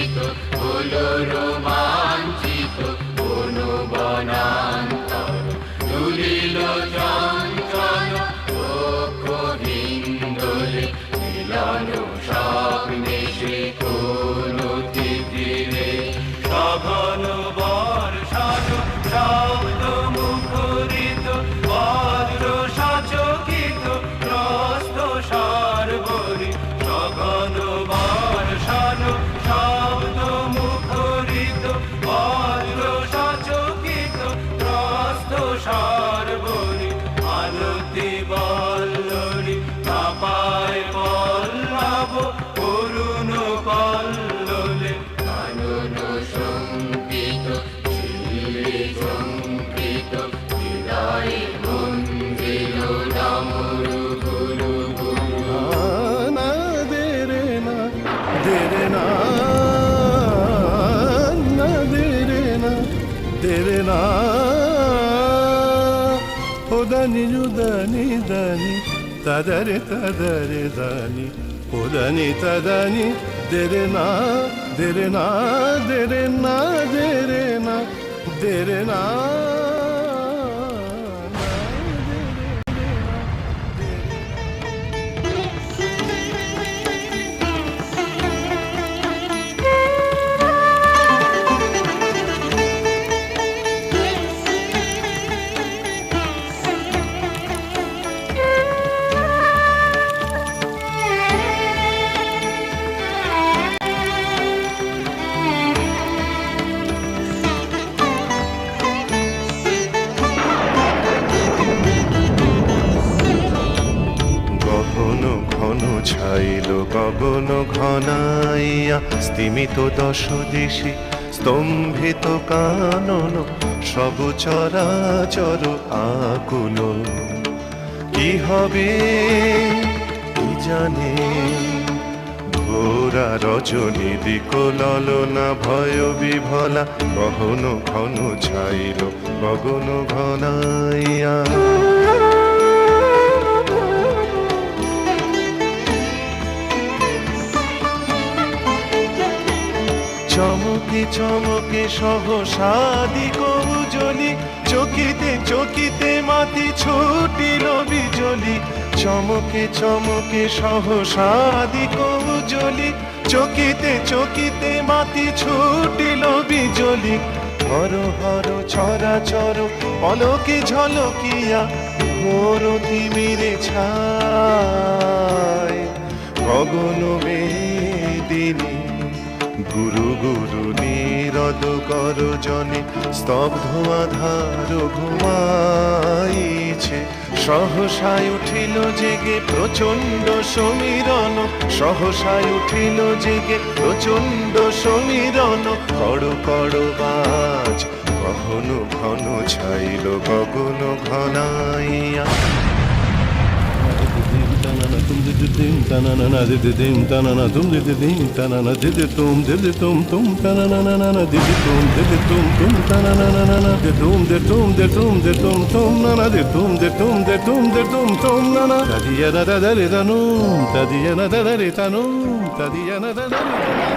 গৃহীত হলো রোমাঞ্চিত কোনো বনান্তর, দুলিল চঞ্চল হিন্দোলে মিলন স্বপ্নে শ্রীকোনতি তীরে। সঘন বর্ষণ শব্দ মুখরিত বজ্র সচকিত ত্রস্ত সর্বরি। সঘন বর্ষণ শব্দ মুখরিত বজ্র সচকিত ত্রস্ত সর্বরি। আলতি বল্লরি কাপায় পল্লব করুণ কল্লোলে। কানন শঙ্কিত ঝিল্লি ঝঙ্কৃত হৃদয়ে মন্দির ডমরু গুরু গুরু। না দে রে না দে রে না না দে রে না দে রে না। ও দানি দানি দানি তদরে দানি ও দানি তদানি দে রে না দে রে না দে রে না দে রে না দে রে না। ছাইল গগন ঘনাইয়া স্তিমিত দশ দিশি স্তম্ভিত কানন সব চরাচর আকুল। কি হবে কি জানে ঘোরা রজনী দিক ললনা ভয় বিভলা গহন ঘন ছাইল গগন ঘনাইয়া। চমকে চমকে সহসাদি কৌজলি চকিতে চকিতে মাতি ছুটিল বিজলি। চমকে চমকে সহসাদি কৌজলি চকিতে চকিতে মাতি ছুটিল বিজলি। হর হর চরাচর পলকে ঝলকিয়া ঘোর তিমিরে ছায় গগন মেদিনী। গুরু গুরু নীরদ কর জনে স্তব্ধ আধার ঘুমাইছে। সহসায় উঠিল জেগে প্রচণ্ড সমীরণ সহসায় উঠিল জেগে প্রচণ্ড সমীরণ। কড় কড় বাজ ঘন ঘন ছাইল গগন ঘনাইয়া। tum de dim tanana na de dim tanana tum de dim tanana de tum tum tanana na na de tum tanana na na de tum tum na na de tum tum na na. Tadiya na da da re da num tadiya na da da re ta num tadiya na da da re ta.